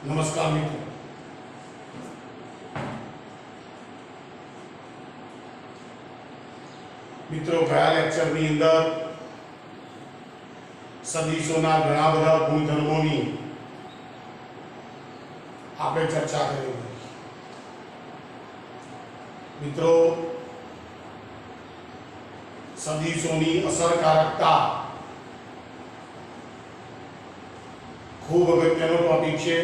नमस्कार मित्रों गया लेक्चरनी अंदर सदिशोना घણા બધા ગુણધર્મોની આપણે ચર્ચા કરી મિત્રો સદિશોની અસરકારકતા ખૂબ અગત્યનો ટોપિક છે।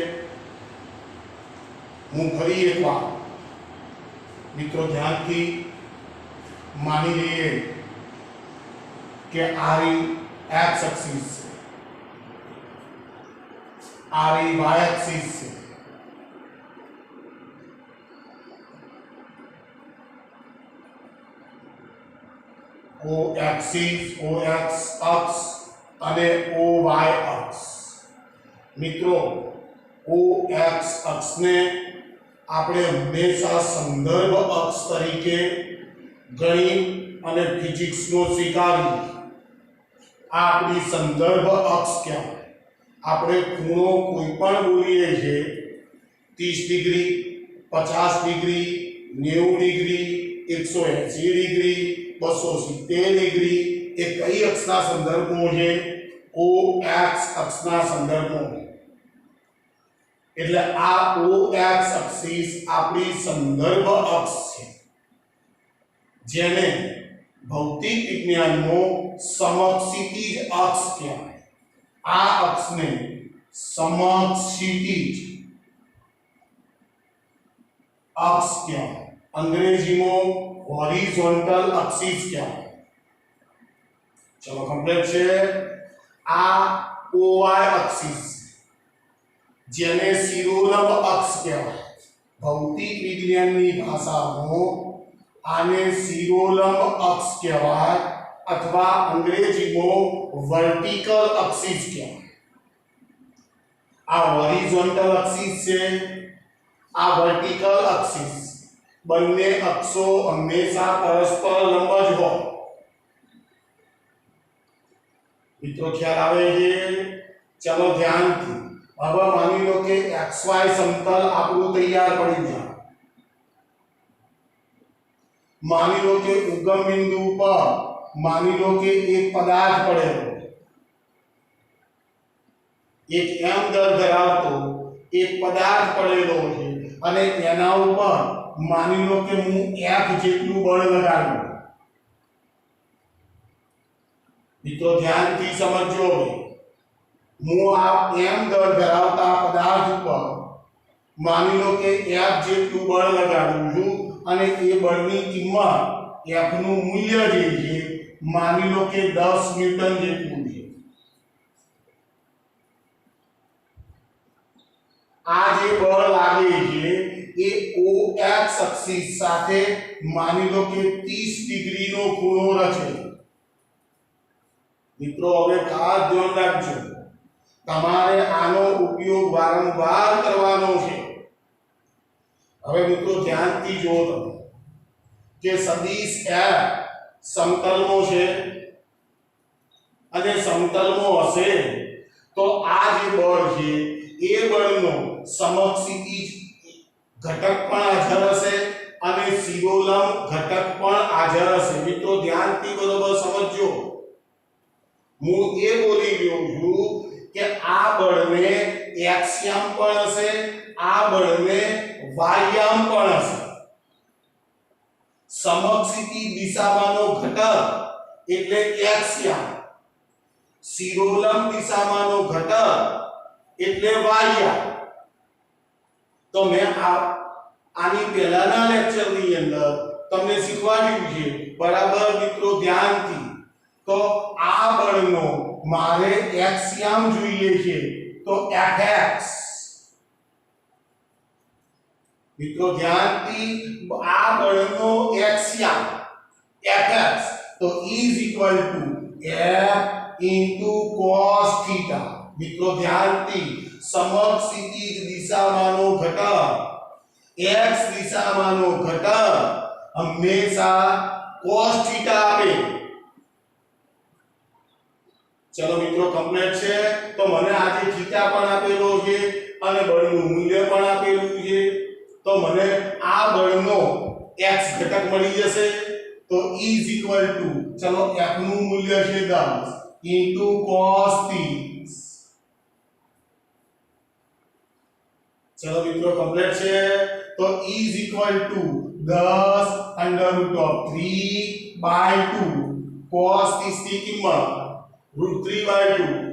હું ફરી એકવાર મિત્રો ધ્યાનથી मानी लीजिए कि आरी एक्स एक्सिस से आरी वाई एक्सिस से ओ एक्सिस ओ एक्स अक्ष अने ओ वाई अक्ष मित्रों ओ एक्स अक्ष ने आपणे हमेशा संदर्भ अक्ष तरीके गणित અને ફિઝિક્સ નો સ્વીકારી આ આપણી સંદર્ભ અક્ષ કહેવાય। આપણે ખૂણો કોઈ પણ બોલીએ છે 30 degree 50 degree 90 degree 180 degree 270 degree એ કઈ અક્ષના સંદર્ભમાં છે ઓ એક્સ અક્ષના સંદર્ભમાં। એટલે આ ઓ એક્સ અક્ષિસ આપણી સંદર્ભ અક્ષ છે જેને भौतिक विज्ञान में समक्षितिज अक्ष कहेवाय। आ अक्ष ने समक्षितिज अक्ष कहेवाय। अंग्रेजी में हॉरिजॉन्टल एक्सिस कहेवाय। चलो कंप्लीट छे। आ ओवाय एक्सिस जेने शिरोलंब अक्ष कहेवाय। भौतिक विज्ञान की भाषा में आने शिरोलंब अक्ष कहेवाय अथवा अंग्रेजी में वर्टिकल एक्सिस कहेवाय। आ हॉरिजॉन्टल एक्सिस से आ वर्टिकल एक्सिस बन्ने अक्षो हमेशा परस्पर लंब ज हो। मित्रों ख्याल आवे छे? चलो ध्यान थी हवे मानी लो के xy समतल आपणुं तैयार पड़ी जाए। मानी लो कि उगम बिंदु पर मानी लो कि एक पदार्थ पड़ेलो एक एम दर धरावतो एक पदार्थ पड़ेलो छे अने एना उपर मानी लो कि हूँ एफ जेटलू बळ लगाडुं। मित्रों ध्यानथी समझो हूँ आ एम दर धरावता पदार्थ पर मानी लो कि एफ जेटलू बळ लगाडुं छुं અને એ બળની કિંમત f નું મૂલ્ય જે છે માની લો કે 10 ન્યૂટન જેટલું છે। આ જે બળ લાગે છે એ OX અક્ષિસ સાથે માની લો કે 30 ડિગ્રીનો ખૂણો રચે। મિત્રો હવે ખાસ ધ્યાન રાખજો તમારે આનો ઉપયોગ વારંવાર કરવાનો છે। હવે મિત્રો ધ્યાનથી જો તમે કે સદિશ f સમતલમાં છે અને સમતલમાં હશે તો આ જે બળ છે એ બળનો સમક્ષિતિજ ઘટક પણ હાજર હશે અને શિરોલંબ ઘટક પણ હાજર હશે। મિત્રો ધ્યાનથી બરોબર સમજજો હું એ બોલી રહ્યો છું કે આ બળને એક્સિયમ પણ હશે આ બળને वायाम पण हशे। समक्षिति दिशामानो घटक एटले एक्सियम शिरोलंब दिशामानो घटक एटले वायाम। तो मैं आनी पहेलाना लेक्चरनी अंदर तमने शीखवाड्युं छे बराबर मित्रों ध्यानथी। तो आ बळनो मारे एक्सियम जोईए छे तो fx मित्रों ध्यानथी आ बळनो एक्सियम fx तो is equal to f into cos theta. मित्रों ध्यानथी समक्षितिज दिशामानो घटक x दिशामानो घटक हमेशा cos थीटा आपे। चलो मित्रों कंप्लीट छे। तो मने आज थीटा पण आपेलो छे અને બળનું મૂલ્ય પણ આપેલું છે તો મને આ બળનો x ઘટક મળી જશે તો E ચલો f નું મૂલ્ય છે 10 cos 30 ચલો મિત્રો કમ્પ્લીટ છે તો E 10 under root of 3 by 2 cos 30 ની કિંમત root 3 by 2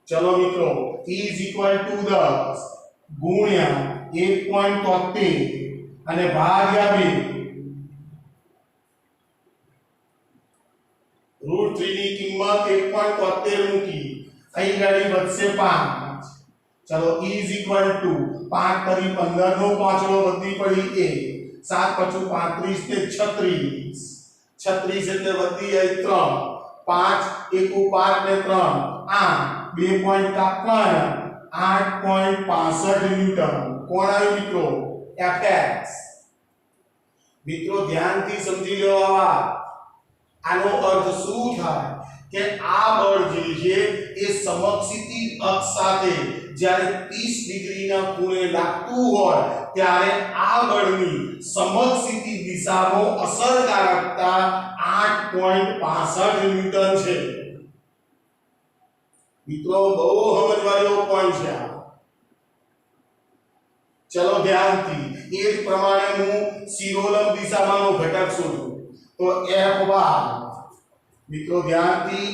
ચલો મિત્રો E 10 ગુણ્યા 1.73 અને ભાગ્યા 2 રૂટ 3 ની કિંમત 1.73 મૂકી અહીં ગાડી વધશે 5 ચલો E 5 તરી 15 નો પાંચડો વધી પડી 1 7 5 35 ને 36 36 એટલે વધી જાય 3 5 1 5 ને 3 8 2 પોઈન્ટ કાપવાના 8.65 ન્યૂટન કોણ આવ્યું મિત્રો fx મિત્રો ધ્યાનથી સમજી લો આનો અર્થ શું થાય કે આ બળ જે છે એ સમક્ષિતિજ અક્ષ સાથે જ્યારે 30 ડિગ્રીના ખૂણે લાગતું હોય ત્યારે આ બળની સમક્ષિતિજ દિશામાં અસરકારકતા 8.65 ન્યૂટન છે મિત્રો બહુ સમજવાનો પોઈન્ટ છે ચલો ધ્યાનથી એ જ પ્રમાણે હું શિરોલંબ દિશામાંનો ઘટક શોધું તો Fy મિત્રો ધ્યાનથી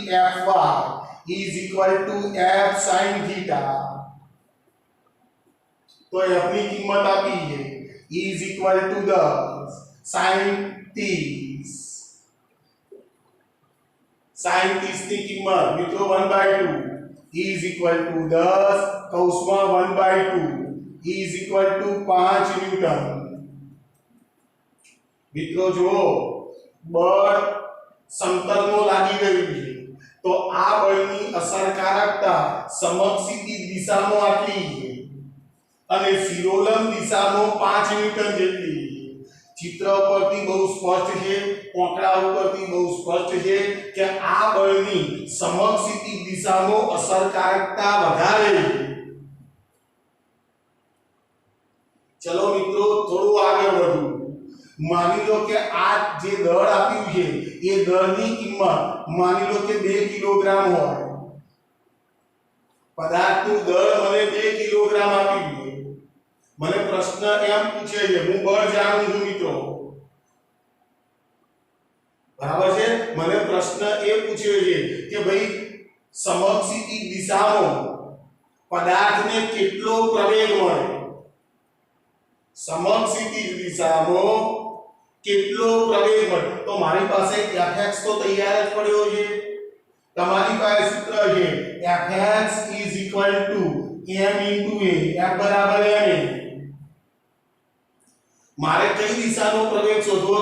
Fy is equal to f sin theta તો f ની કિંમત આપી છે is equal to 10 sin 30 sin 30 ની કિંમત મિત્રો 1/2 is equal to 10 કૌંસમાં 1/2 is equal to 5 ન્યૂટન મિત્રો જો બળ સમતલમાં લાગી રહ્યું છે તો આ બળની અસરકારકતા સમક્ષિતિજ દિશામાં આટલી છે અને શિરોલંબ દિશામાં 5 ન્યૂટન જેટલી છે ચિત્ર પરથી બહુ સ્પષ્ટ છે આંકડા ઉપરથી બહુ સ્પષ્ટ છે કે આ બળની સમક્ષિતિજ દિશામાં અસરકારકતા વધારે છે ચલો મિત્રો થોડું આગળ વધું માની લો કે આ જે દળ આપ્યું છે એ દળની કિંમત માની લો કે 2 કિલોગ્રામ હોય પદાર્થનું દળ મને 2 કિલોગ્રામ આપ્યું છે મને પ્રશ્ન એમ પૂછે છે હું બળ જાણું છું મિત્રો બરાબર છે મને પ્રશ્ન એ પૂછ્યો છે કે ભાઈ સમક્ષિતિજ દિશામાં પદાર્થને કેટલો પ્રવેગ મળે સમક્ષિતિજ દિશામાં કેટલો પ્રવેગ મળે તો મારી પાસે fx તો તૈયાર જ પડ્યો છે તમારી પાસે સૂત્ર છે fx m a f બરાબર ma મારે કઈ દિશાનો પ્રવેગ શોધવો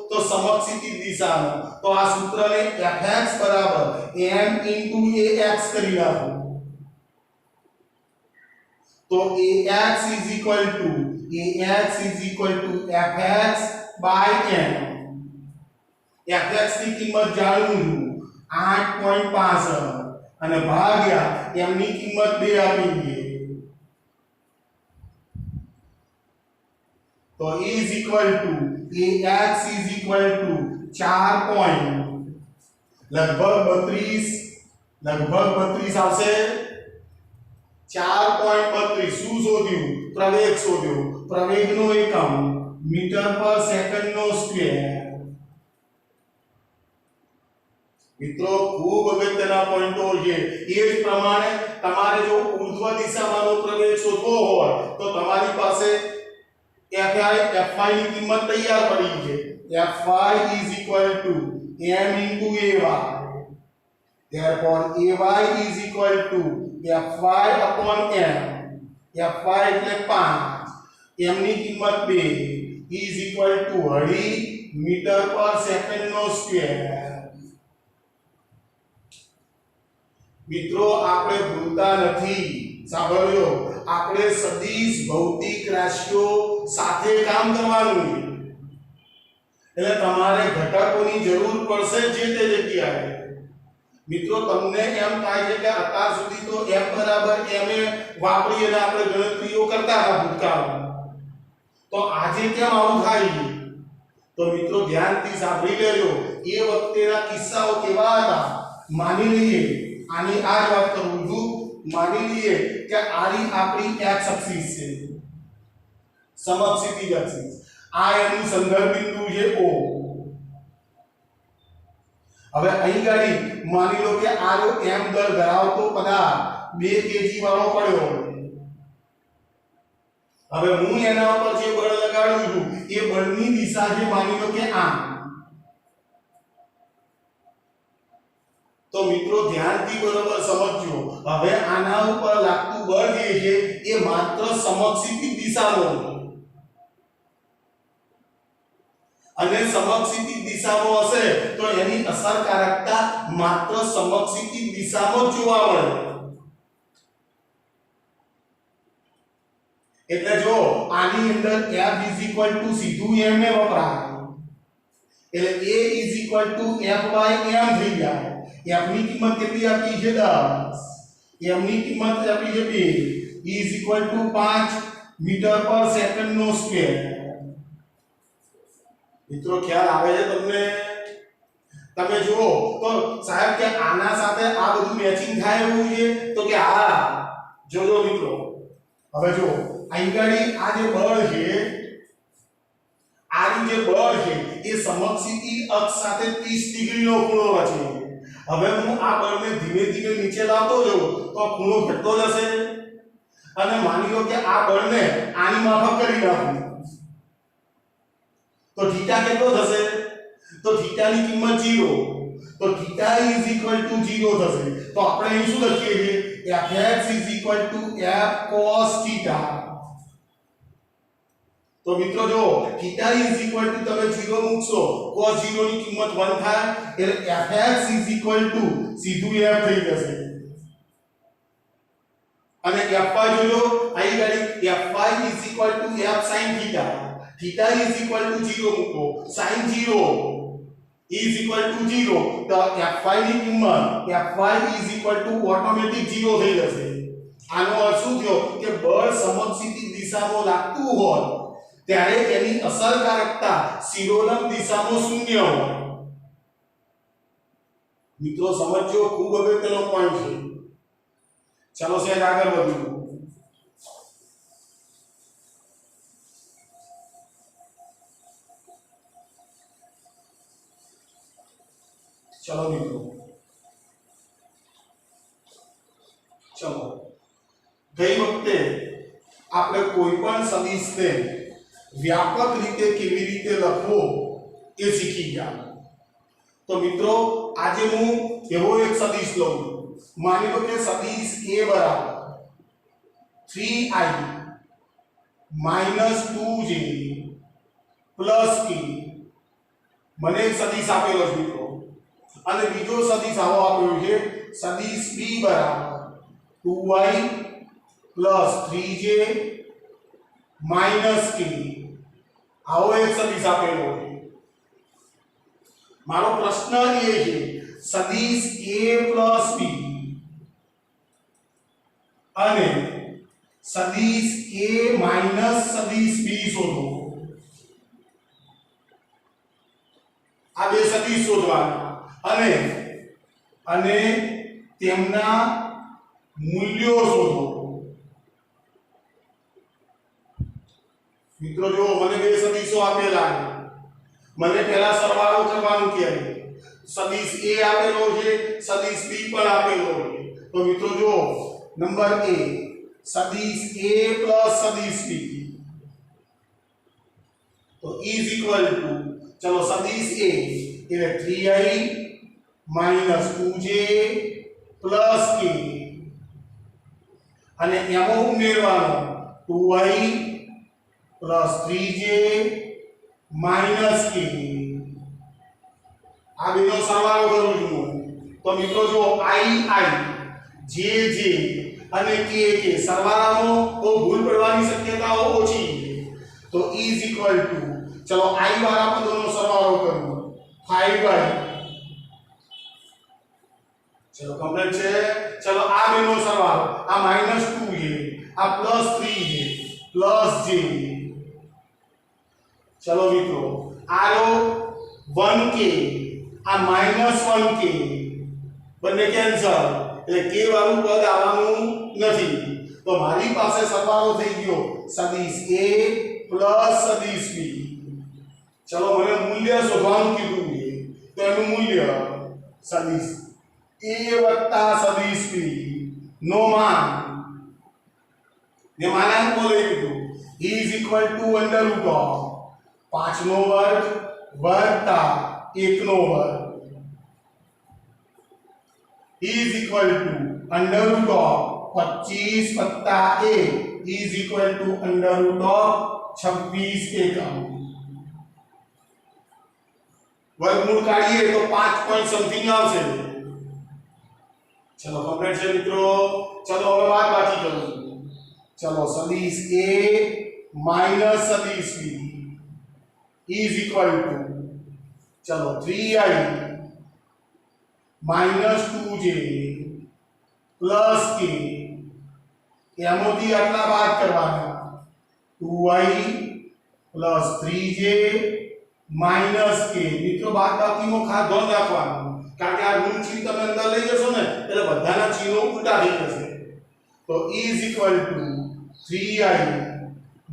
તો સમક્ષિતિજ દિશાનો તો આ સૂત્રને fx બરાબર m ax કરી નાખો તો ax is equal to fx by m fx ની કિંમત જાણું છું 8.65 અને ભાગ્યા m ની કિંમત 2 આપી દઈએ તો is equal to ax is equal to 4 point લગભગ 32 આવશે 4.32 શું શોધ્યું પ્રવેગ શોધ્યો પ્રવેગનો એકમ મીટર પર સેકન્ડ નો સ્ક્વેર મિત્રો ખૂબ અગત્યના પોઈન્ટો છે એ જ પ્રમાણે તમારે જો ઉર્ધ્વ દિશામાંનો પ્રવેગ શોધવો હોય તો તમારી પાસે fy ની કિંમત તૈયાર પડી છે fy is equal to m into ay therefore ay is equal to fy upon m fy એટલે 5 m ની કિંમત 2 is equal to અઢી મીટર પર સેકન્ડ નો સ્ક્વેર મિત્રો આપણે ભૂલતા નથી સાંભળ્યો આપણે સદિશ ભૌતિક રાશિઓ સાથે કામ કરવાનું છે એટલે તમારે ઘટકોની જરૂર પડશે જે તે જગ્યાએ મિત્રો તમને એમ થાય છે કે અત્યાર સુધી તો f બરાબર ma વાપરીને આપણે ગણતરીઓ કરતા હતા ભૂતકાળમાં, તો આજે કેમ આવું થાય છે? તો મિત્રો ધ્યાનથી સાંભળી લેજો, એ વખતેના કિસ્સાઓ કેવા હતા. માની લઈએ, આની આ જ વાત કરું છું, માની લઈએ કે આની આપણી x અક્ષિસ છે, સમક્ષિતિજ અક્ષિસ, આ એનું સંદર્ભ બિંદુ છે O. હવે અહીં ગાડી માની લો કે આ જો m દર ધરાવતો પદાર્થ 2 kg વાળો પડ્યો, હવે હું એના ઉપર જે બળ લગાડું છું એ બળની દિશા છે માની લો કે આમ. તો મિત્રો ધ્યાનથી બરોબર સમજજો, હવે આના ઉપર લાગતું બળ જે છે એ માત્ર સમક્ષિતિજ દિશામાં છે, અને સમક્ષિતિજ દિશામાં હશે તો એની અસરકારકતા માત્ર સમક્ષિતિજ દિશામાં જોવા મળે. એટલે જો આની અંદર f સીધું m એ વપરાય, એટલે a f/m થઈ જાય. f ની કિંમત કેટલી આપી છે? 10. m ની કિંમત આપી છે 2. e 5 મીટર પર સેકન્ડ નો સ્ક્વેર. મિત્રો ખ્યાલ આવે છે તમને? તમે જુઓ તો સાહેબ કે આના સાથે આ બધું મેચિંગ થાય એવું છે, તો કે હા જોજો મિત્રો. હવે જો અહીં ગાડી આ જે બળ છે, આ જે બળ છે એ સમક્ષિતિજ અક્ષ સાથે 30 ડિગ્રીનો ખૂણો રચે. હવે હું આ બળને ધીમે ધીમે નીચે લાવતો જાઉં તો આ ખૂણો ઘટતો જશે, અને માની લો કે આ બળને આની માફક કરી નાખું તો થીટા કેટલો થશે? તો થીટા ની કિંમત 0, તો થીટા = 0 થશે. તો આપણે અહીં શું લખીએ છીએ? fx f cos θ. તો મિત્રો જો થીટા તમે 0 મૂકશો, cos 0 ની કિંમત 1 થાય, એટલે fx સીધું f થઈ જશે. અને fy જોજો, અહીં ગાડી fy f sin θ. theta = 0 મૂકો, sin 0 0, તો fy ની કિંમત fy ઓટોમેટિક 0 થઈ જશે. આનો અર્થ શું થયો કે બળ સમક્ષિતિજ દિશામાં લાગતું હોય ત્યારે એની અસરકારકતા શિરોલંબ દિશામાં 0 હોય. મિત્રો સમજો, ખૂબ અગત્યનો પોઈન્ટ છે. ચાલો સેજ આગળ વધીએ. चलो મિત્રો, ચલો ગઈ વખતે આપણે કોઈ પણ સદિશને વ્યાપક રીતે કેવી રીતે લખવો એ શીખી ગયા. તો મિત્રો આજે હું એવો એક સદિશ લઉં છું. માની લો કે સદિશ a બરાબર 3i - 2j + k. મને એક સદિશ આપેલો છે મિત્રો, અને બીજો સદિશ આવો આપ્યો છે, સદિશ b બરાબર 2y + 3j - k. આવો એક સદિશ આપેલો છે. મારો પ્રશ્ન એ છે સદિશ a + b અને સદિશ a - સદિશ b શોધો. આ બે સદિશ શોધવાના અને તેમના મૂલ્યો શોધો. મિત્રો જો મને બે સદિશો આપેલા છે, મને પહેલા સરવાળો કરવાનું કહે છે. સદિશ a આપેલો છે, સદિશ b પણ આપેલો છે. તો મિત્રો જો નંબર a સદિશ a + સદિશ b, તો ચલો સદિશ a એટલે 3i - 2j + k, અને એમાં ઉમેરવાનો 2i + 3j - k. આ બેનો સરવાળો કરું છું. તો મિત્રો જો i j અને k સરવાળામાં તો ભૂલ પડવાની શક્યતાઓ ઓછી છે. તો ચલો i વાળા પદોનો સરવાળો કરું, 5i चलो कंप्लीट છે चलो आ બેનો સરવાળો आ -2 है आ +3 है +j चलो मित्रों आरो 1k आ -1k બંને કેન્સલ એટલે k વાળું પદ આવવાનું નથી તો મારી પાસે સરવાળો થઈ ગયો સદિશ a સદિશ b चलो મને મૂલ્ય શોધવાનું કીધું છે તો એનું મૂલ્ય સદિશ a સદિશ b નો માન ને માનાંક લઈ લીધું is equal to under root of 5 નો વર્ગ વત્તા 1 નો વર્ગ is equal to under root of 25 વત્તા 1 is equal to under root of 26 એકમ वर्गमूल काढिए तो 5 पॉइंट समथिंग આવશે चलो कंप्लीट છે મિત્રો चलो હવે બાદ બાકી કરું चलो सदिश a माइनस सदिश b is equal to चलो 3i minus 2j plus k એમાંથી આટલા બાદ કરવાના 2i प्लस 3j माइनस के मित्रों बाद बाकी નો ખાસ ધ્યાન રાખવાનું કારણ કે આ ઋણ ચિહ્ન તમે અંદર લઈ જશો ને એટલે બધાના ચિહ્નો ઉલટા થઈ જશે તો is equal to 3i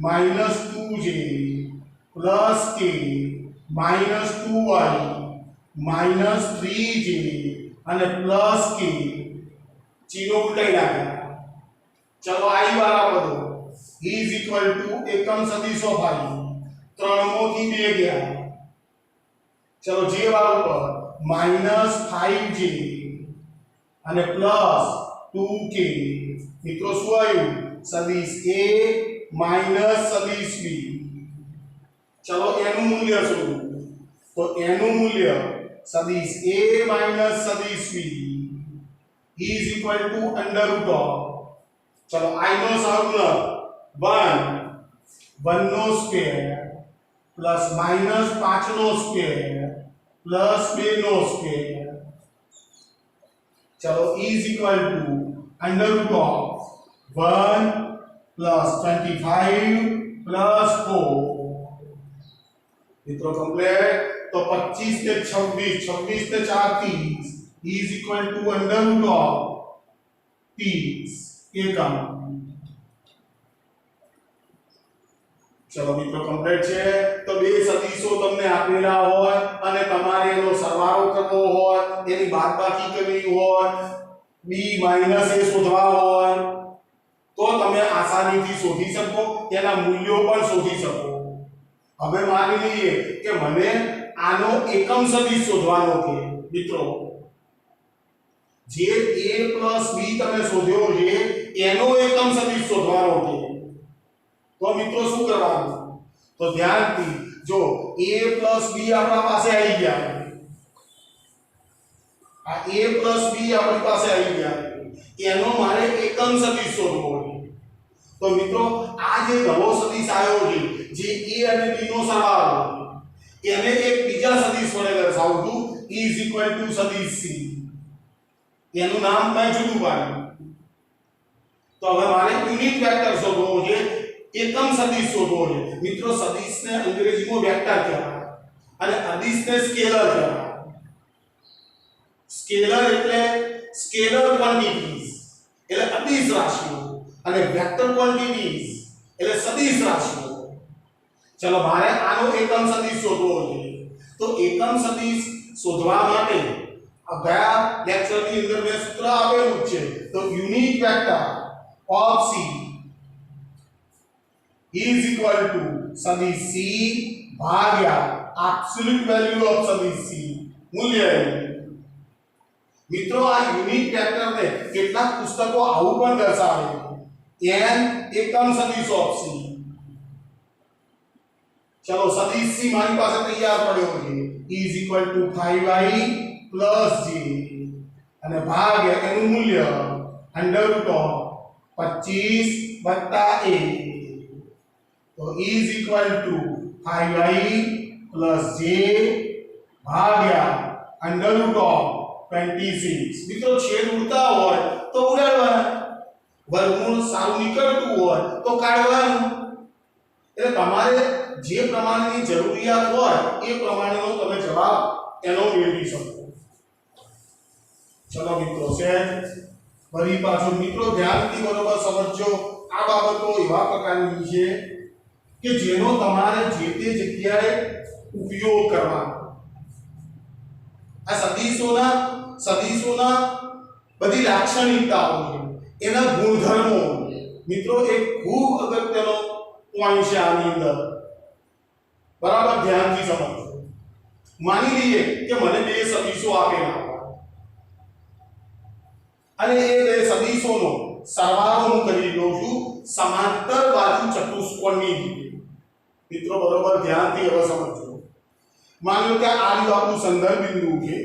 minus 2j plus k minus 2i minus 3j અને plus k ચિહ્નો ઉલટાઈ નાખ્યા ચલો i વાળા પદો is equal to એકમ સદિશ ઓફ i 3 મોથી 2 ગયા चलो j वालों पर -5j અને પ્લસ 2k મિત્રો શું આવ્યું સદિશ a માઈનસ સદિશ b ચલો એનું મૂલ્ય શોધો તો એનું મૂલ્ય સદિશ a માઈનસ સદિશ b is equal to under root of ચલો i નો સહગુણક 1 નો સ્ક્વેર प्लस माइनस 5 नो स्क्वेर प्लस 2 नो स्क्वेर चलो is equal to under root of 1 plus 25 plus 4 मित्रों कंप्लीट तो 25 से 26 26 से 4 30 is equal to under root of 30 एकम चलो मित्रों कंप्लीट છે તો બે સદિશો તમને આપેલા હોય અને તમારે એનો સરવાળો કરવો હોય એની બાદબાકી કરવી હોય b a શોધવા હોય તો તમે આસાનીથી શોધી શકો તેના મૂલ્યો પણ શોધી શકો હવે માની લઈએ કે મને આનો એકમ સદિશ શોધવાનો છે મિત્રો જે a b તમે શોધ્યો છે એનો એકમ સદિશ શોધવાનો છે तो मित्रों શું કરવાનું तो ધ્યાનથી જો a b આપણા પાસે આવી ગયા આ a b આપણી પાસે આવી ગયા એનો મારે એકમ સદિશ શોધવો છે તો મિત્રો આ જે નવો સદિશ આવ્યો છે જે a અને b નો સરવાળો એને એક બીજા સદિશ વડે દર્શાવું છું is equal to સદિશ c એનું નામ મેં જુદું પાડ્યું તો હવે મારે યુનિટ વેક્ટર શોધવો છે एकम सदिश शोधो है मित्रों सदिश ने अंग्रेजी में वेक्टर कहेवाय અને અદિશ ને સ્કેલર કહેવાય સ્કેલર એટલે સ્કેલર ક્વોન્ટિટીઝ એટલે અદિશ રાશિઓ અને વેક્ટર ક્વોન્ટિટીઝ એટલે સદિશ રાશિઓ ચલો મારે આનો એકમ સદિશ શોધવો છે તો એકમ સદિશ શોધવા માટે આ ગયા લેક્ચર ની અંદર મેં સૂત્ર આપેલું છે તો unit vector of c is equal to सदिश c Bhagya absolute value of सदिश c मूल्य मित्रों आ यूनिट वेक्टर ने કેટલાક પુસ્તકો આવું પણ દર્શાવે n એકમ સદિશ ઓફ c चलो सदिश c મારી પાસે તૈયાર પડ્યો છે is equal to 5i j અને ભાગ્યા એનું મૂલ્ય અંડર રૂટ ઓફ 25 1 तो is equal to 5i plus j भाग्या अंडर रूट ऑफ 26 મિત્રો છેદ ઉડતા હોય તો ઉડાડવાના, વર્ગમૂળ સારું નીકળતું હોય તો કાઢવાનું. એટલે તમારે જે પ્રમાણેની જરૂરિયાત હોય એ પ્રમાણેનો તમે જવાબ એનો મેળવી શકો. ચલો મિત્રો સેજ ફરી પાછું મિત્રો ધ્યાનથી બરોબર સમજજો. આ બાબતો એવા પ્રકારની છે કે જેનો તમારે જે તે જગ્યાએ ઉપયોગ કરવાનો. આ સદીશોના બધી લાક્ષણિકતાઓ છે, એના ગુણધર્મો મિત્રો એક ખૂબ અગત્યનો પોઈન્ટ છે આની અંદર. બરાબર ધ્યાનથી સમજો. માની લઈએ કે મને બે સદીશો આપેલા અને એ બે સદીશોનો સરવાળો હું કરી લઉં છું સમાંતર બાજુ ચતુષ્કોણની રીતે. મિત્રો બરોબર ધ્યાનથી હવે સમજો. માની લો કે આ રહ્યું આપણું સંદર્ભ બિંદુ છે.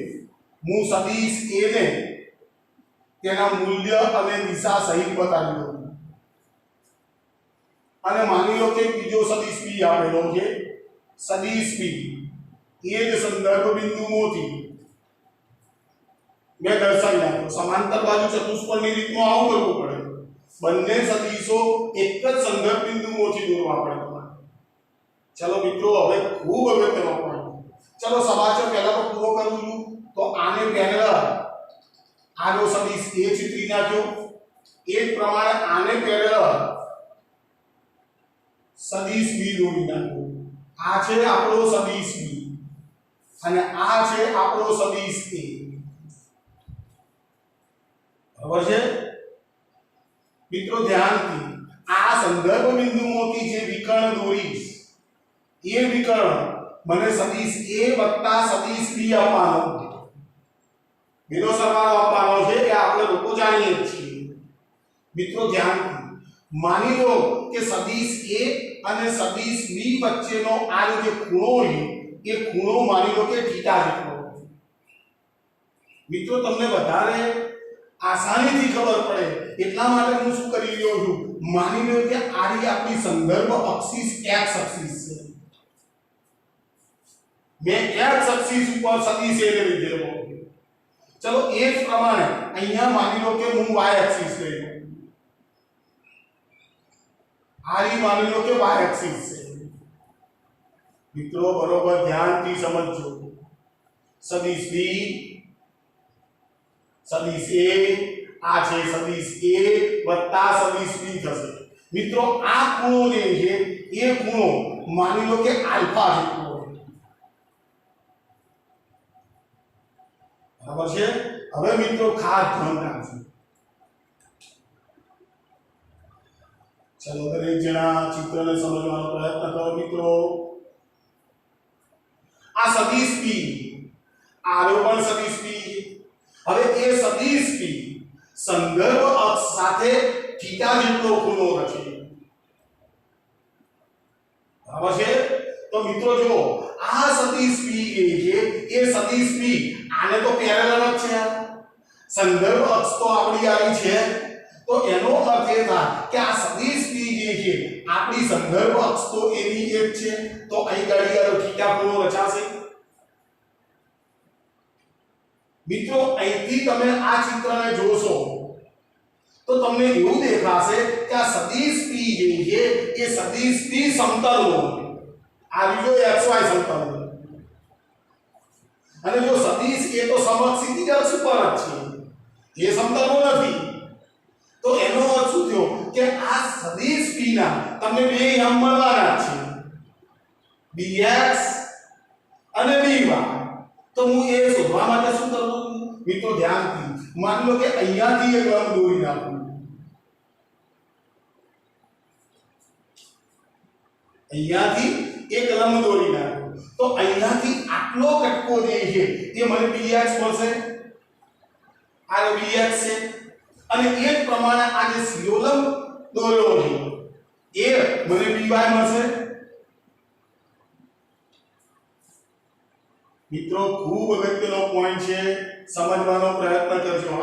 હું સદીશ a ને તેના મૂલ્ય અને દિશા સહિત બતાવી દઉં અને માની લો કે બીજો સદીશ b આપેલો છે. સદીશ b એ જ સંદર્ભ બિંદુઓથી મેં દર્શાવી નાખ્યો. સમાંતર બાજુ ચતુષ્કોણની રીતમાં આવું કરવું પડે. બંને સદીશો એક જ સંદર્ભ બિંદુઓથી દોરવા પડે તમારે. ચલો મિત્રો હવે ખૂબ અગત્યનો પોઈન્ટ. ચલો સમાચાર પહેલા તો પૂરો કરું છું. તો આને પહેલા આનો સદીશ a ચિત્રી નાખ્યો. એ જ પ્રમાણે આને પહેલા સદીશ b દોરી નાખ્યો. આ છે આપણો સદીશ b અને આ છે આપણો સદીશ a. બરાબર છે મિત્રો ધ્યાનથી. આ સંદર્ભ બિંદુઓથી જે વિકર્ણ દોરીશ એ વિકર્ણ મને સદીશ a સદીશ b આપવાનો, બેનો સરવાળો આપવાનો છે કે આપણે લોકો જાણીએ છીએ. મિત્રો ધ્યાનથી માની લો કે સદીશ a અને સદીશ b વચ્ચેનો આ જે ખૂણો છે એ ખૂણો માની લો કે થીટા જેટલો. મિત્રો તમને વધારે આસાનીથી ખબર પડે એટલા માટે હું શું કરી રહ્યો છું. માની લો કે આ આપણી સંદર્ભ અક્ષિસ x અક્ષિસ છે. મેં x અક્ષિસ ઉપર સદીશ a ને લીધેલો. ચલો એ જ પ્રમાણે અહીંયા માની લો કે હું y એક્સિસ લઈ લઉં. આરી માની લો કે y એક્સિસ છે. મિત્રો બરોબર ધ્યાનથી સમજજો. સદીશ b સદીશ a આ છે સદીશ a સદીશ b થશે. મિત્રો આ ખૂણો જે છે એ ખૂણો માની લો કે આલ્ફા જેટલો. બરાબર છે. હવે મિત્રો ખાસ ધ્યાન રાખજો. ચલો દરેક જણા ચિત્રને સમજવાનો પ્રયત્ન કરો મિત્રો. આ સદીશ p આરો પણ સદીશ p. હવે એ સદીશ p સંદર્ભ અક્ષ સાથે થીટા જેટલો ખૂણો રચે. બરાબર છે. તો મિત્રો જો આ સદીશ p છે એ સદીશ p આને તો પેરેલલ જ છે. સંદર્ભ અક્ષ તો આપણી આવી છે. તો એનો અર્થ એ થાય કે આ સદીશ p જે છે આપણી સંદર્ભ અક્ષ તો એની એક છે. તો અહીં ઘડિયાળો થીટા ખૂણો રચાશે. મિત્રો અહીંથી તમે આ ચિત્રને જોશો તો તમને એવું દેખાશે કે આ સદીશ p જે છે એ સદીશ p સમતલનો આ બીજો xy સમતલ અને જો સદીશ a તો સમક્ષિતિજ અક્ષ પર જ છે, એ સમતલનો નથી. તો એનો અર્થ શું થયો કે આ સદીશ p ના તમને બે યામ મળવાના છે, bx અને by. તો હું એ શોધવા માટે શું કરું મિત્રો ધ્યાનથી. માની લો કે અહીંયાથી એક લંબ દોરી નાખું. અહીંયાથી એક લંબ દોરી નાખું તો અહીંયાથી આટલો કટકો જે છે એ મને bx મળશે. આ bx છે અને એ જ પ્રમાણે આ જે શિરોલંબ દોર્યો છે એ મને by મળશે. મિત્રો ખૂબ અગત્યનો પોઈન્ટ છે, સમજવાનો પ્રયત્ન કરજો.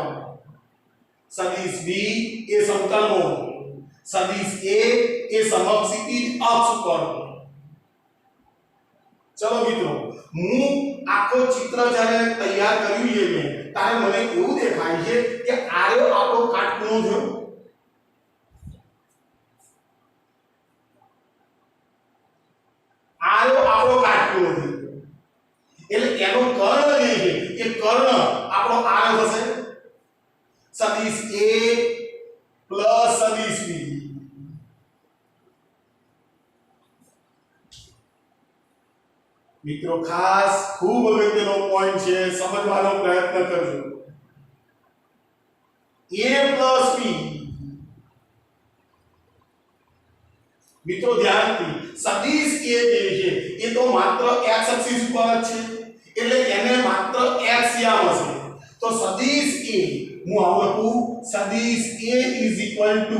સદીશ b એ સમતલનો, સદીશ a એ સમક્ષિતિજ અક્ષ પર. ચલો મિત્રો હું આખો ચિત્ર જ્યારે તૈયાર કર્યું છે મેં તારે મને એવું દેખાય છે કે આર્યો આપણો કાટખૂણો થયો. આર્યો આપણો કાટખૂણો થયો એટલે એનો કર્ણ જે છે એ કર્ણ આપણો આર્ય થશે. સદિશ a પ્લસ સદિશ b. મિત્રો ખાસ ખૂબ અગત્યનો પોઈન્ટ છે, સમજવાનો પ્રયત્ન કરજો. a plus b. મિત્રો ધ્યાનથી સદિશ a જે છે એ તો માત્ર x અક્ષિસ ઉપર જ છે એટલે એને માત્ર x યામ હશે. તો સદિશ a હું આવું લખું, સદિશ a is equal to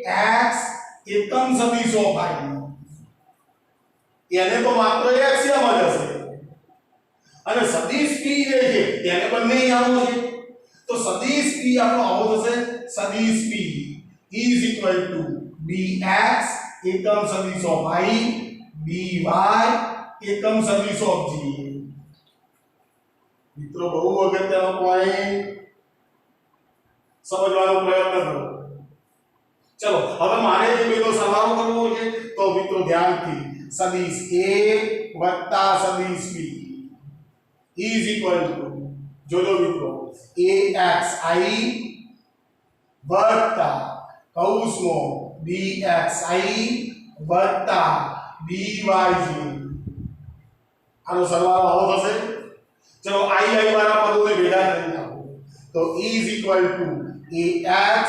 ax એકમ સદિશ ઓફ i. એને તો માત્ર x યામ જ હશે અને સદિશ p જે છે એને બંને યામો છે. તો સદિશ p આપણો આવો થશે, સદિશ p is equal to bx એકમ સદિશ ઓફ i by એકમ સદિશ ઓફ g. મિત્રો બહુ અગત્યનો પોઈન્ટ, સમજવાનો પ્રયત્ન કરો. ચલો હવે મારે જે બેનો સરવાળો કરવો છે તો મિત્રો ધ્યાનથી સદિશ a સદિશ b is equal to જોજો મિત્રો axi કૌંસમાં bxi byg. આનો સરવાળો આવો થશે. ચલો i વાળા પદોને ભેગા કરી નાખો તો is equal to ax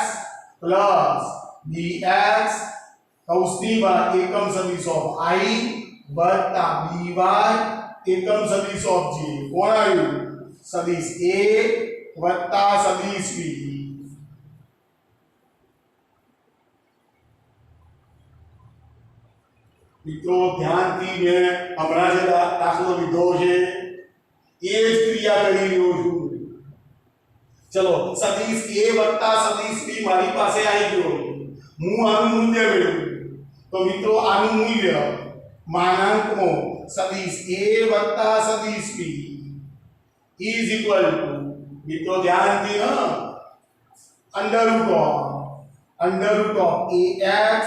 plus bx કૌંસની બહાર એકમ સદિશ ઓફ i વત્તા by એકમ સદિશ ઓફ g. કોણ આવ્યું? સદિશ a વત્તા સદિશ b. મિત્રો ધ્યાનથી મેં હમણાં જે દાખલો લીધો છે એ જ ક્રિયા કરી રહ્યો છું. ચલો સદિશ a વત્તા સદિશ b મારી પાસે આવી ગયો. હું આનું મૂલ્ય મેળવું તો મિત્રો આનું મૂલ્ય માનાંકમાં સદિશ a વત્તા સદિશ b is equal to મિત્રો ધ્યાનથી under root of ax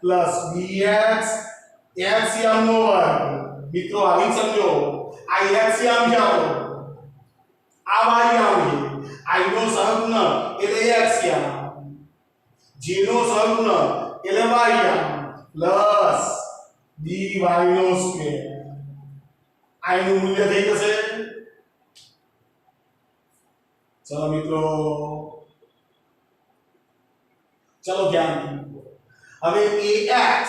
plus bx x યામનો વર્ગ. મિત્રો આવી સમજો આ x યામ છે આ y યામ છે. i નો સહગુણક એટલે x યામ, j નો સહગુણક એટલે y યામ પ્લસ dy નો સ્ક્વેર. i નું મૂલ્ય થઈ જશે. ચલો મિત્રો ચલો ધ્યાન. હવે ax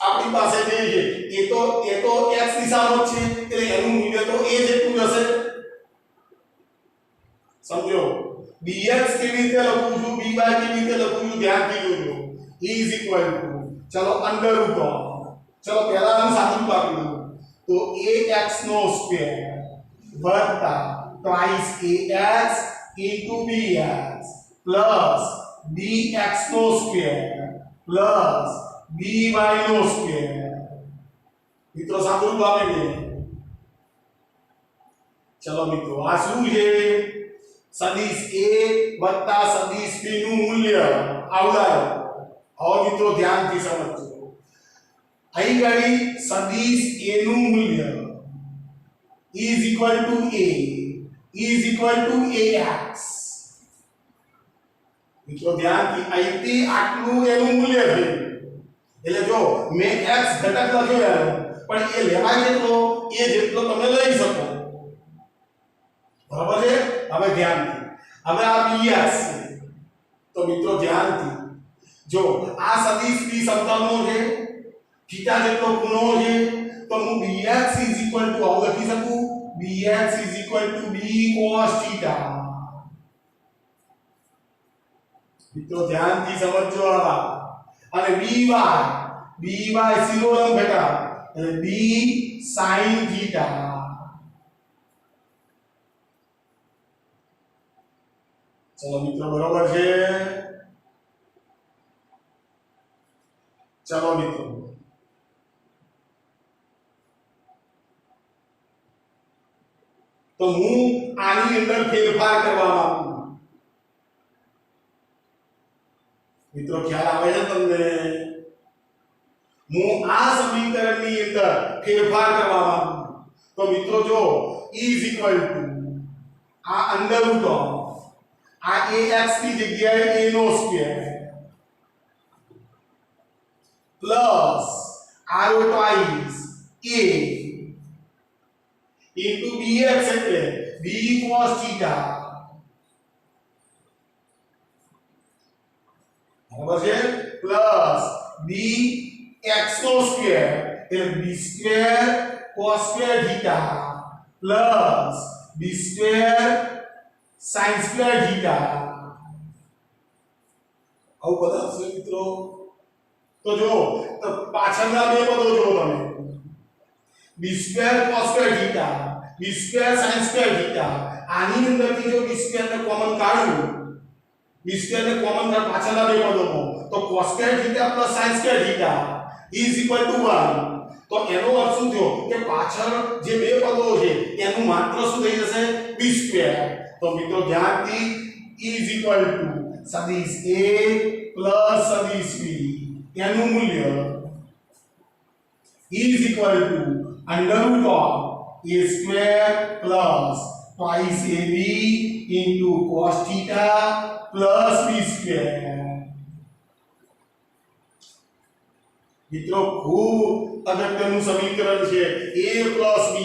આપણી પાસે જે છે એ તો x દિશામાં છે એટલે એનું મૂલ્ય તો a જેટલું હશે. સમજો bx કેવી રીતે લખું છું, by કેવી રીતે લખું છું ધ્યાનથી જોજો. is equal to ચલો અંડર રૂટ ઓફ, ચલો પહેલા આનું સાદું રૂપ આપી દઉં તો ax નો સ્ક્વેર વત્તા twice ax into bx plus bx નો સ્ક્વેર plus by નો સ્ક્વેર. મિત્રો સાદું રૂપ આપી દે. ચલો મિત્રો આ શું છે? સદિશ a વત્તા સદિશ b નું મૂલ્ય આવડાયો. હવે મિત્રો ધ્યાનથી સમજજો. અહીં ગાડી સદિશ a નું મૂલ્ય is equal to ax. મિત્રો ધ્યાનથી અહીંથી આટલું એનું મૂલ્ય છે એટલે જો મેં x ઘટક લખ્યો પણ એ લેવાય જેટલો એ જેટલો તમે લઈ શકો. બરાબર છે? હવે ધ્યાનથી હવે આ bx છે તો મિત્રો ધ્યાનથી જો આ સદિશ b સમતલનો છે, થીટા જેટલો ખૂણો છે તો હું bx આવું લખી શકું, bx b cos θ. મિત્રો ધ્યાનથી સમજજો. અને by શિરોલંબ બેટા એટલે b sin θ. ચલો મિત્રો બરોબર છે. ચલો મિત્રો તો હું આની અંદર ફેરફાર કરવા માંગુ છું. મિત્રો ખ્યાલ આવે છે તમને? હું આ સમીકરણની અંદર ફેરફાર કરવા માંગુ છું. તો મિત્રો જો e આ અંડર રૂટ ઓફ આ ax ની જગ્યાએ a નો square plus r twice a into bx એટલે b cos theta બરાબર છે પ્લસ b x નો સ્ક્વેર એટલે b square cos square theta plus b square sin square theta આવું બધા છે મિત્રો. તો જો તો પાછળના બે પદો જો તમે b square cos square theta b square sin square theta આની અંદરથી જો b સ્ક્વેર ને કોમન કાઢું b સ્ક્વેર ને કોમન કાઢ પાછળના બે પદોમાં તો cos square theta sin square theta is equal to 1. તો એનો અર્થ શું થયો કે પાછળ જે બે પદો છે એનું માત્ર શું થઈ જશે b સ્ક્વેર. તો મિત્રો ધ્યાનથી is equal to સદિશ a પ્લસ સદિશ b એનું મૂલ્ય is equal to under root of a square plus twice ab into cos theta plus b square. મિત્રો ખૂબ અગત્યનું સમીકરણ છે. a plus b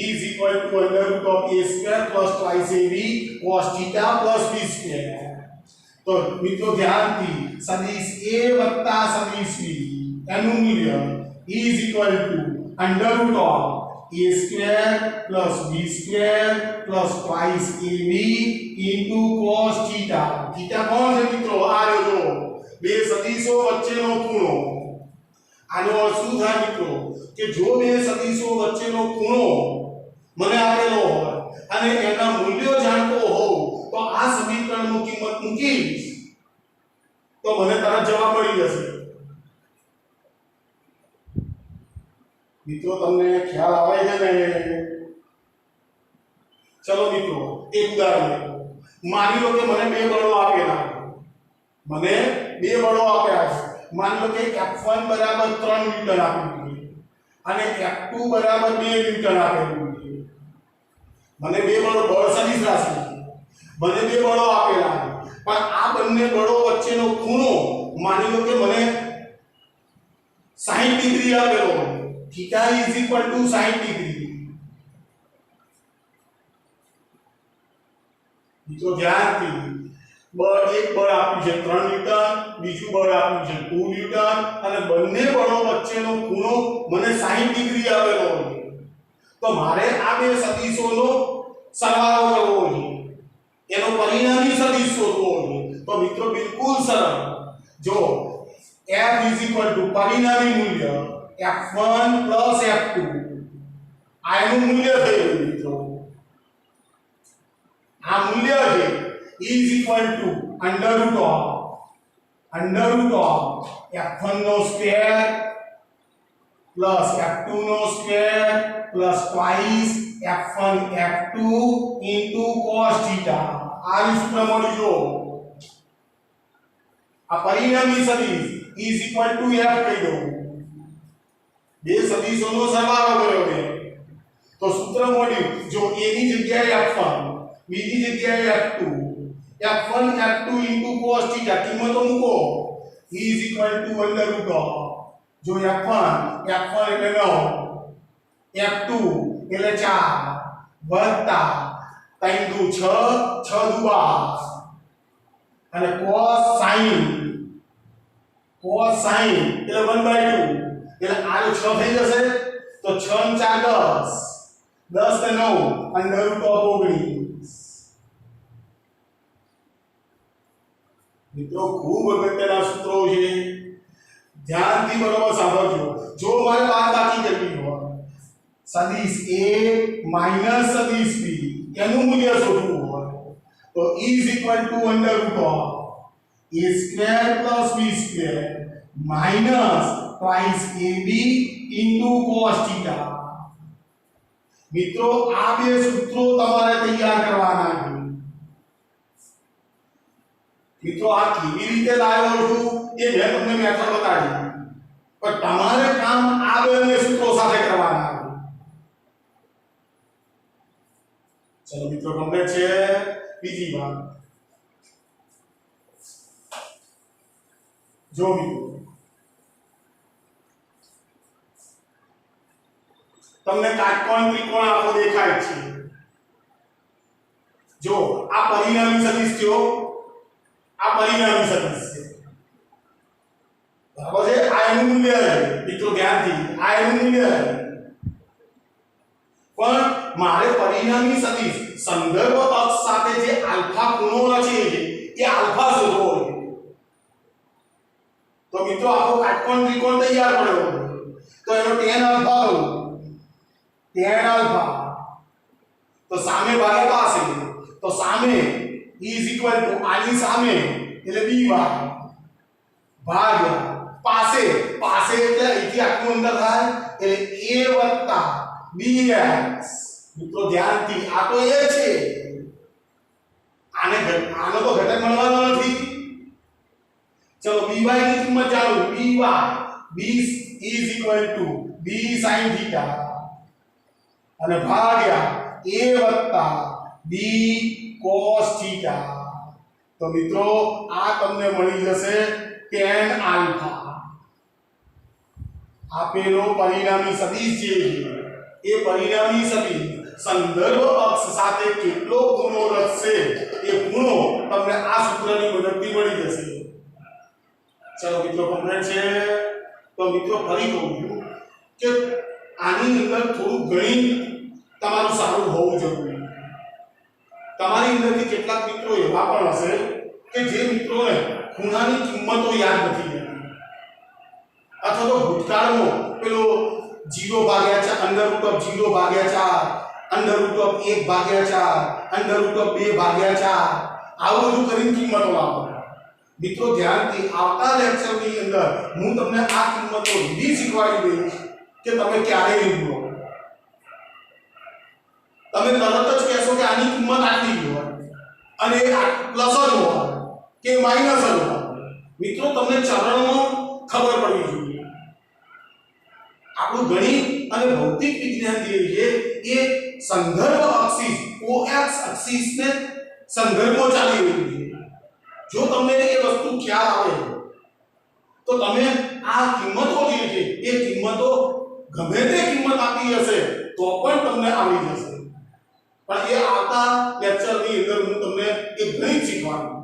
is equal to under root of a square plus twice ab cos theta plus b square. તો મિત્રો ધ્યાનથી સદિશ a વત્તા સદિશ b એનું મૂલ્ય is equal to under root of a square plus b square plus twice ab into cos theta. theta કોણ છે મિત્રો? આ જો બે સદિશો વચ્ચેનો ખૂણો. આનો અર્થ શું થાય મિત્રો કે જો બે સદિશો વચ્ચેનો ખૂણો મને આપેલો હોય અને એના મૂલ્યો જાણતો હોવ તો આ સમીકરણની કિંમત મૂકીશ તો મને તરત જવાબ મળી જશે. મિત્રો તમને ખ્યાલ આવે છે ને? ચલો મિત્રો એક ઉદાહરણ લો. માની લો કે મને બે બળો આપેલા મને બે બળો આપ્યા છે. માની લો કે F1 બરાબર 3 ન્યૂટન આપ્યું છે અને F2 બરાબર 2 ન્યૂટન આપેલું છે. મને બે બળો બળ સદિશ રાશિ મને બે બળો આપેલા છે પણ આ બંને બળો વચ્ચેનો ખૂણો માની લો કે મને 60 ડિગ્રી આપેલો હોય. theta is equal to 60 degree. મિત્રો ધ્યાનથી બળ એક બળ આપ્યું છે 3 ન્યૂટન બીજું બળ આપ્યું છે 2 ન્યૂટન અને બંને બળો વચ્ચેનો ખૂણો મને 60 ડિગ્રી આપેલો હોય. તો મારે આ બે સદિશોનો સરવાળો કરવો છે. એનો પરિણામી સદિશ શોધવો છે. તો મિત્રો બિલકુલ સરળ. જો f is equal to પરિણામી મૂલ્ય f1 plus f2 આ એનું મૂલ્ય થયું મિત્રો. આ મૂલ્ય છે is equal to under root of f1 નો સ્ક્વેર plus f2 નો square plus twice f1 f2 into cos theta. આ સૂત્ર મળી જો આ પરિણામી સદિશ is equal to f કહી દઉં. બે સદિશોનો સરવાળો કર્યો છે તો સૂત્ર મળ્યું. જો a ની જગ્યાએ f1 બીજી જગ્યાએ f2 f1 f2 into cos theta કિંમતો મૂકો is equal to under root of જો f1 એટલે 9 f2 એટલે 4 વત્તા 3 દુ 6 6 દુ 12 અને cos sin એટલે 1/2 એટલે આ 6 થઈ જશે તો 6 ને 4 10 10 ને 9 under root of 19. મિત્રો ખૂબ અગત્યના સૂત્રો છે. ધ્યાનથી બરાબર સાંભળજો. જો મારે બાદબાકી કરવી હોય સદિશ a માઈનસ સદિશ b એનું મૂલ્ય શોધવું હોય તો is equal to under root of a square plus b square minus twice ab into cos theta. મિત્રો આ બે સૂત્રો તમારે તૈયાર કરવાના છે મિત્રો આ કેવી રીતે લાવ્યો છું એ મેં તમને મેથડ બતાવી પણ તમારે કામ આ બે સૂત્રો સાથે કરવાના છે ચલો મિત્રો કમ્પ્લીટ છે બીજી વાત જો મિત્રો તમને કાટકોણ ત્રિકોણ આખો દેખાય છે જો આ પરિણામી સદિશ થયો આ પરિણામી સદિશ છે બરાબર છે આ એનું મૂલ્ય છે મિત્રો ધ્યાનથી આ એનું મૂલ્ય છે પણ મારે પરિણામી સદિશ સંદર્ભ અક્ષ સાથે જે આલ્ફા ખૂણો રચે છે એ આલ્ફા શોધવો છે તો મિત્રો આખો કાટકોણ ત્રિકોણ તૈયાર પડ્યો તો એનો tan આલ્ફા લો tan આલ્ફા તો સામે ભાગ્યા પાસે તો સામે આની સામે એટલે b ભાગ્યા પાસે પાસે એટલે અહીંથી આખું અંદર થાય એટલે a bx મિત્રો ધ્યાનથી આ તો a છે આનો તો ઘટક મળવાનો નથી ચલો by ની કિંમત જાણો b is equal to b sin theta અને ભાગ્યા a b cos theta તો મિત્રો આ તમને મળી જશે tan આલ્ફા આપેલો પરિણામી સદિશ છે એ પરિણામી સદિશ સંદર્ભ અક્ષ સાથે કેટલો ખૂણો રચશે એ ખૂણો તમને આ સૂત્રની મદદથી મળી જશે ચલો મિત્રો કમ્પ્લીટ છે તો મિત્રો ફરી કહું છું કે આની અંદર થોડું ગણિત તમારું સારું હોવું જરૂરી તમારી અંદરથી કેટલાક મિત્રો એવા પણ હશે કે જે મિત્રોને ખૂણાની કિંમતો યાદ નથી રહેતી અથવા તો ભૂતકાળમાં પેલો 0 ભાગ્યા 4 અંડર રૂટ ઓફ 0 ભાગ્યા 4 અંડર રૂટ ઓફ 1 ભાગ્યા 4 અંડર રૂટ ઓફ 2 ભાગ્યા 4 આવું બધું કરીને કિંમતો લાવો મિત્રો ધ્યાનથી આવતા લેક્ચરની અંદર હું તમને આ કિંમતો રીધી શીખવાડી દઈશ કે તમે ક્યારે નહીં ભૂલો તમે તરત જ કહેશો કે આની કિંમત આટલી હોય અને પ્લસ જ હોય કે માઈનસ જ હોય મિત્રો તમને ચરણમાં ખબર પડવી જોઈએ આપણું ગણિત અને ભૌતિક વિજ્ઞાન જે છે એ સંદર્ભ અક્ષિસ OX અક્ષિસને સંદર્ભમાં ચાલી રહ્યું છે જો તમને એ વસ્તુ ખ્યાલ આવે તો તમે આ કિંમતો જે છે એ કિંમતો ગમે તે કિંમત આપી હશે તો પણ તમને આવડી જશે પણ એ આવતા લેક્ચરની અંદર હું તમને એક ગણિત શીખવાડું